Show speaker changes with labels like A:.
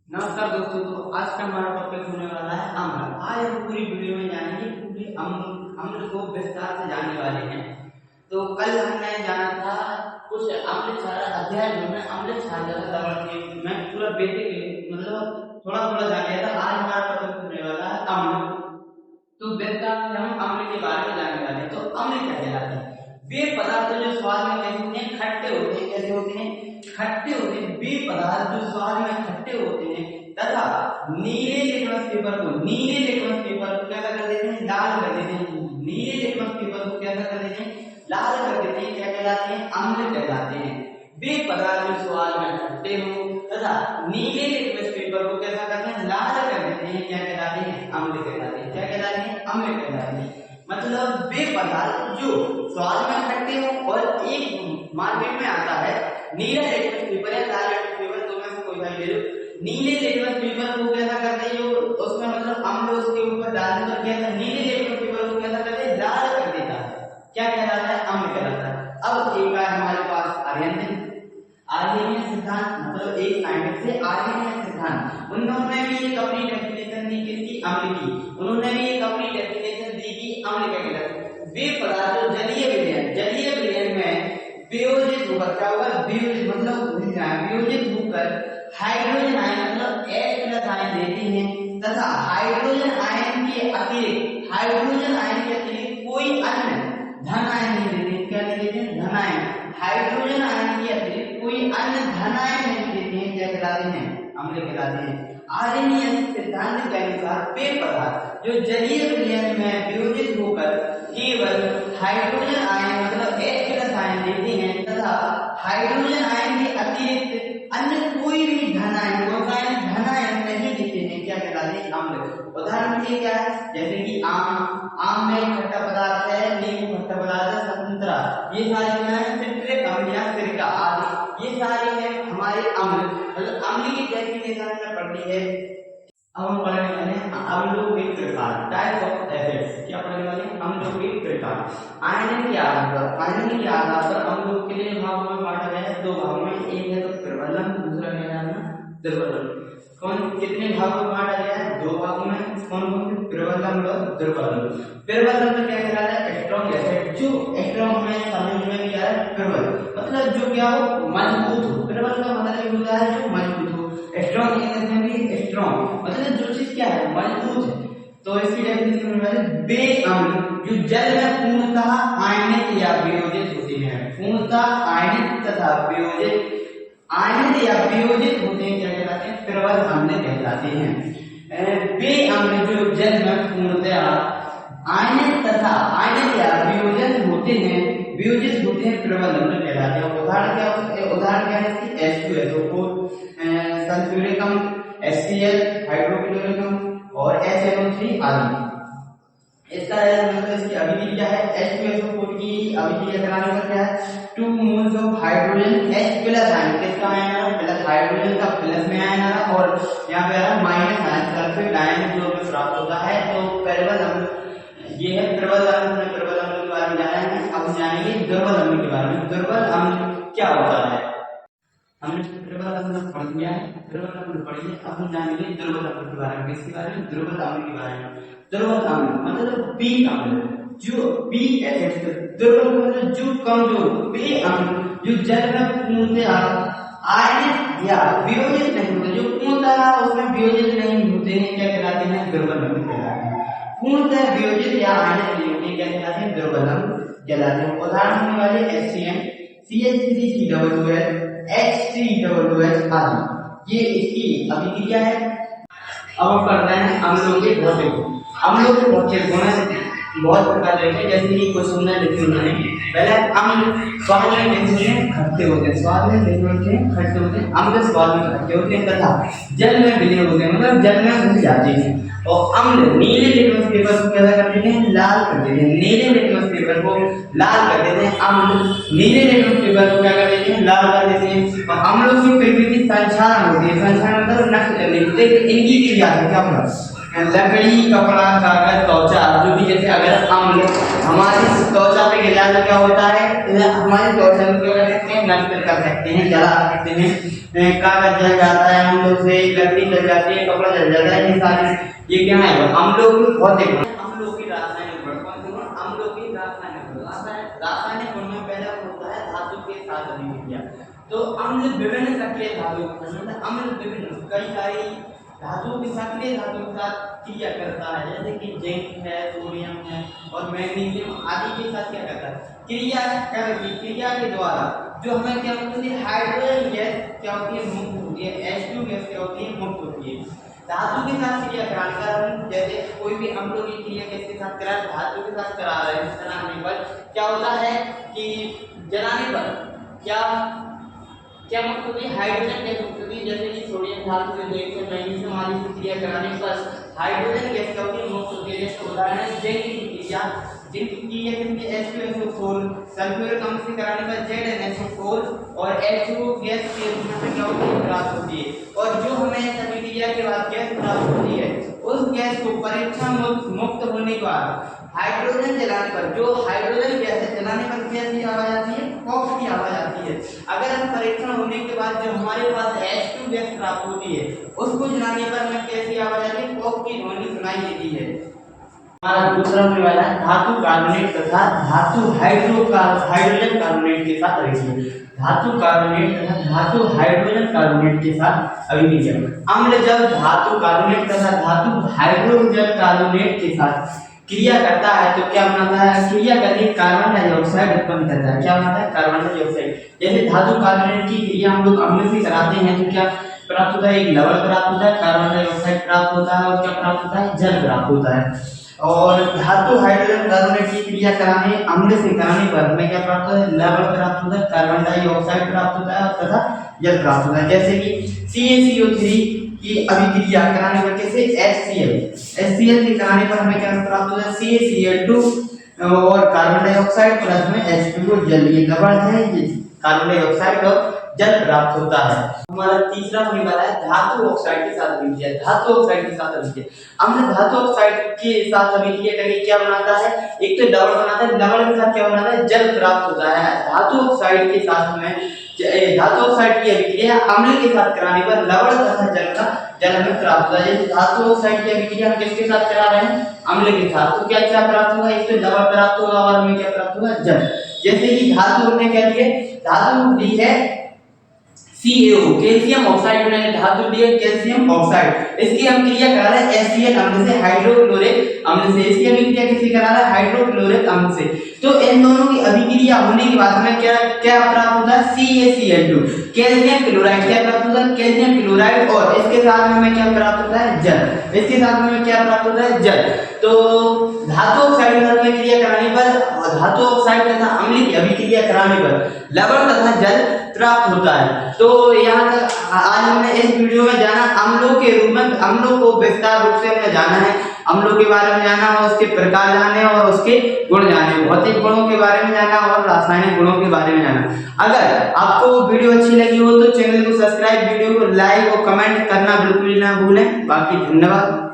A: नमस्कार दोस्तों, तो आज का हमारा टॉपिक होने वाला है अम्ल। आज हम पूरी वीडियो में जानेंगे पूरी अम्ल को विस्तार से जानने वाले हैं। तो कल हमने जाना था कुछ अम्ल क्षार अध्याय जो में अम्ल क्षार लवण के मैं पूरा बेसिक मतलब थोड़ा थोड़ा जान लिया था। आज हमारा टॉपिक होने वाला है अम्ल। तो विस्तार से हम अम्ल के बारे में जानने वाले हैं। तो अम्ल क्या कहलाते हैं? वे पदार्थ जो स्वाद में कैसे होते हैं, खट्टे होते हैं। कैसे होते हैं? खट्टे होते हैं। वे पदार्थ जो स्वाद में खट्टे होते हैं तथा नीले लिटमस पेपर को क्या कर देते हैं? लाल कर देते हैं। नीले लिटमस पेपर को क्या कर देते हैं? लाल कर देते हैं। क्या कहलाते हैं? अम्ल कहलाते हैं। वे पदार्थ जो स्वाद में खट्टे हो तथा नीले लिटमस पेपर को कैसा करते हैं? लाल कर देते हैं। क्या कहलाते हैं? अम्ल कहलाते हैं। क्या कहलाते हैं? अम्ल कहलाते हैं। मतलब वे पदार्थ जो स्वाद में खट्टे हो और एक मार्केट में आता है नीला लिटमस पेपर या लाल लिटमस पेपर, दो में से कोई सा ले लो। नीले लिटमस पेपर को कैसा करते हैं? जो उसमें मतलब अम्ल उसके ऊपर डालने पर क्या है? नीले लिटमस पेपर को कैसा करते हैं? लाल कर देता है। क्या कहलाता है? अम्ल कहलाता है। अब एक बार हमारे पास आर्यन सिद्धांत मतलब एक साइंटिस्ट से आर्यन सिद्धांत, उन्होंने भी एक अपनी डेफिनेशन दी किसकी? अम्ल की। उन्होंने भी एक अपनी डेफिनेशन दी कि अम्ल क्या कहलाता है? वे पदार्थ जो जलीय विलयन में वियोजित होकर क्या होगा? वियोजित होकर हाइड्रोजन आयन मतलब H+ आयन देते हैं तथा हाइड्रोजन आयन के अतिरिक्त कोई अन्य धन आयन नहीं देते। क्या नहीं देते? धन आयन। हाइड्रोजन आयन के अतिरिक्त कोई अन्य धन आयन नहीं देते हैं। क्या कहलाते हैं? अम्ल कहलाते हैं। आर्यन सिद्धांत के अनुसार वे पदार्थ जो जलीय विलयन में वियोजित होकर केवल हाइड्रोजन आयन मतलब H+ आयन देते हैं तथा हाइड्रोजन आयन के अतिरिक्त अन्य कोई भी धन आयन नहीं देते हैं। क्या कहलाते हैं? अम्ल। उदाहरण के लिए क्या है? जैसे कि आम में खट्टा पदार्थ है, नींबू खट्टा पदार्थ है, संतरा, ये सारे क्या है? सिट्रिक अम्ल या सिरका आदि, ये सारे हैं हमारे अम्ल। मतलब अम्ल की डेफिनेशन में पढ़ती है। अब हम पढ़ने वाले हैं अम्लों के प्रकार, टाइप्स ऑफ एसिड्स। क्या पढ़ने वाले हैं? अम्लों के प्रकार। आयन के आधार पर अम्लों के लिए भागों में बांटा गया है, दो भागों में। एक है तो प्रबलम, दूसरा क्या है? दुर्बलम। कौन कितने भागों में बांटा गया है? दो भागों में। कौन कौन? प्रबलम और दुर्बलम। प्रबलम में क्या कहलाता है? Strong acid. जो स्ट्रॉन्ग में समझ में क्या है? प्रबल मतलब जो क्या हो? मजबूत हो। प्रबल का मतलब होता है जो मजबूत हो। स्ट्रॉन्ग भी स्ट्रॉन्ग मतलब जो चीज क्या है? मजबूत है। तो इसकी डेफिनेशन में वे अम्ल जो जल में पूर्णतः आयनित या वियोजित होते हैं। पूर्णतः आयनित तथा वियोजित होते हैं। क्या कहलाते हैं? प्रबल अम्ल कहलाते हैं। वे अम्ल जो जल में पूर्णतः आयनित या वियोजित होते हैं प्रबल अम्ल कहलाते हैं। उदाहरण क्या है इसकी? H2SO4, सल्फ्यूरिक अम्ल, HCl, हाइड्रोक्लोरिक अम्ल और HNO3 आदि। इसका मतलब इसकी अभिक्रिया है। H2SO4 की अभिक्रिया कराने पर क्या है? 2 moles of hydrogen H+ ion, किसका आयन आ रहा? प्लस, हाइड्रोजन का प्लस में आयन आ रहा और यहाँ पे आ रहा माइनस आयन, सल्फेट आयन जो हमें प्राप्त होता है। तो प्रबल अम्ल ये है। प्रबल अम्ल के बारे में जाना है। अब जानेंगे दुर्बल अम्ल के बारे में। दुर्बल अम्ल क्या होता है? हमने प्रबल अम्ल पढ़ लिया है, दुर्बल अम्ल पढ़िए। अब हम जानेंगे दुर्बल अम्ल के बारे में। किसके बारे में? दुर्बल अम्ल के बारे में। दुर्बल अम्ल मतलब वीक अम्ल, जो वीक एसिड। दुर्बल मतलब जो कमजोर। वे अम्ल जो जल में पूर्णतः आयनित या वियोजित नहीं होते, जो पूर्णतः उसमें वियोजित नहीं होते हैं। क्या कहलाते हैं? दुर्बल अम्ल कहलाते हैं। पूर्णतः वियोजित या आयनित नहीं होते। क्या कहलाते हैं? दुर्बल अम्ल कहलाते हैं। उदाहरण होने वाले HCN, CH3COOH, H3OOH आदि, ये इसकी अभिक्रिया है। अब हम पढ़ रहे हैं अम्लों के भौतिक गुण। अम्लों के भौतिक गुण बहुत प्रकार के, जैसे कि कुछ हमने लिखे हुए हैं। पहले अम्ल स्वाद में कैसे होते हैं? खट्टे होते हैं। स्वाद में कैसे होते हैं? खट्टे होते हैं। अम्ल स्वाद में खट्टे होते हैं तथा जल में विलीन होते हैं, मतलब जल में घुल जाते हैं। और अम्ल नीले लिटमस पेपर को क्या कर देते हैं? लाल कर देते हैं। नीले लिटमस पेपर को लाल कर देते हैं। अम्ल नीले लिटमस पेपर को क्या कर देते हैं? लाल कर देते हैं। और अम्लों की प्रकृति संक्षारण होती है। संक्षारण मतलब नष्ट करने की। इनकी क्रिया है क्या? लकड़ी, कपड़ा, कागज, त्वचा, जो भी जैसे अगर अम्ल हमारी त्वचा पे गिर जाए तो क्या होता है, हमारी त्वचा को क्या कर सकते हैं, नष्ट कर सकते हैं, जला सकते हैं, कागज जल जाता है अम्लों से, लकड़ी जल जाती है, कपड़ा जल जाता है, ये सारी ये क्या है, अम्लों की भौतिक गुण, अम्लों की रासायनिक गुण, कौन से गुण, अम्लों की रासायनिक गुण, रासायनिक गुण में पहला होता है धातु के साथ अभिक्रिया। तो अम्ल विभिन्न सक्रिय धातु, अम्ल विभिन्न कई सारी धातुओं के सक्रिय धातुओं के साथ क्रिया करता है, जैसे कि जिंक है, सोडियम है और मैग्नीशियम आदि के साथ क्या करता है, क्रिया के द्वारा जो हमें क्या होती है, हाइड्रोजन गैस क्या होती है, मुक्त होती है, H2 गैस क्या होती है, मुक्त होती है। धातु के साथ क्रिया कराने पर, जैसे कोई भी अम्लों की क्रिया किसके साथ करा, धातु के साथ करा रहे हैं, जलाने पर क्या होता है कि जलाने पर क्या क्या मुक्त होती है, हाइड्रोजन गैस मुक्त होती है, जैसे कि सोडियम धातु से जैसे मैग्नीशियम आदि की क्रिया कराने पर हाइड्रोजन गैस क्या होती है, मुक्त होती है। जैसे उदाहरण है जिंक की क्रिया, जिंक की क्रिया किसमें, H2SO4, सल्फ्यूरिक अम्ल से कराने पर ZnSO4 और H2O गैस के रूप में क्या होती है, प्राप्त होती है। और जो हमें सभी क्रिया के बाद गैस प्राप्त होती है, उस गैस को परीक्षण मुक्त होने के बाद हाइड्रोजन जलाने पर, जो हाइड्रोजन गैस है जलाने पर कैसी आवाज आती है, कॉक की आवाज आती है। अगर हम परीक्षण होने के बाद जो हमारे पास H2 गैस प्राप्त होती है, उसको जलाने पर हमें कैसी आवाज आती है, कॉक की ध्वनि सुनाई देती है। हमारा दूसरा होने वाला है धातु कार्बोनेट तथा धातु हाइड्रोजन कार्बोनेट के साथ अभिक्रिया। धातु कार्बोनेट तथा धातु हाइड्रोजन कार्बोनेट के साथ अभिक्रिया। अम्ल जब धातु कार्बोनेट तथा धातु हाइड्रोजन कार्बोनेट के साथ क्रिया करता है तो क्या बनाता है, क्रिया करके कार्बन डाइऑक्साइड उत्पन्न करता है। क्या बनाता है, कार्बन डाइऑक्साइड। जैसे धातु कार्बोनेट की क्रिया हम लोग अम्ल से कराते हैं तो क्या प्राप्त होता है, एक लवण प्राप्त होता है, कार्बन डाइऑक्साइड प्राप्त होता है और क्या प्राप्त होता है, जल प्राप्त होता है। और धातु हाइड्रोजन कार्बोनेट की क्रिया कराने अम्ल से कराने पर हमें क्या प्राप्त होता है, लवण प्राप्त होता है, कार्बन डाइऑक्साइड प्राप्त होता है तथा जल प्राप्त होता है। जैसे कि CaCO3 की अभिक्रिया कराने पर कैसे, HCl के कराने पर हमें क्या प्राप्त होता है, CaCl2 और कार्बन डाइऑक्साइड प्लस में H2O जल, ये लवण है, ये कार्बन डाइऑक्साइड और जल प्राप्त होता है। हमारा तीसरा होने वाला है धातु ऑक्साइड के साथ अभिक्रिया। धातु ऑक्साइड के साथ अभिक्रिया, अम्ल धातु ऑक्साइड के साथ अभिक्रिया करके क्या बनाता है, एक तो लवण बनाता है, लवण के साथ क्या बनाता है, जल प्राप्त होता है। धातु ऑक्साइड के साथ में धातु ऑक्साइड की अभिक्रिया अम्ल के साथ कराने पर लवण तथा जल हमें प्राप्त होता है। जैसे धातु ऑक्साइड की अभिक्रिया हम किसके साथ करा रहे हैं, अम्ल के साथ, तो क्या क्या प्राप्त होगा, एक तो लवण प्राप्त होगा और हमें क्या प्राप्त होगा, जल। जैसे कि धातु हमने क्या ली है, धातु ली है CaO, कैल्शियम ऑक्साइड बनाएंगे, धातु ली है कैल्शियम ऑक्साइड, इसकी हम क्रिया करा रहे हैं HCl अम्ल से, हाइड्रोक्लोरिक अम्ल से। इसकी अभिक्रिया किससे करा रहे हैं, हाइड्रोक्लोरिक अम्ल से। तो इन दोनों की अभिक्रिया होने के बाद हमें क्या क्या प्राप्त होता है, CaCl2, कैल्शियम क्लोराइड। क्या प्राप्त होता है, कैल्शियम क्लोराइड, और इसके साथ में हमें क्या प्राप्त होता है, जल। इसके साथ में क्या प्राप्त होता है, जल। तो धातु ऑक्साइड के साथ में क्रिया कराने पर, धातु ऑक्साइड तथा अम्ल की अभिक्रिया कराने पर लवण तथा जल प्राप्त होता है। तो यहाँ तक आज हमने इस वीडियो में जाना अम्लों के रूप में, अम्लों को विस्तार रूप से हमने जाना है, अम्लों के बारे में जाना और उसके प्रकार जाने और उसके गुण जाने, भौतिक गुणों के बारे में जाना और रासायनिक गुणों के बारे में जाना। अगर आपको वीडियो अच्छी लगी हो तो चैनल को सब्सक्राइब, वीडियो को लाइक और कमेंट करना बिल्कुल ना भूलें। बाकी धन्यवाद।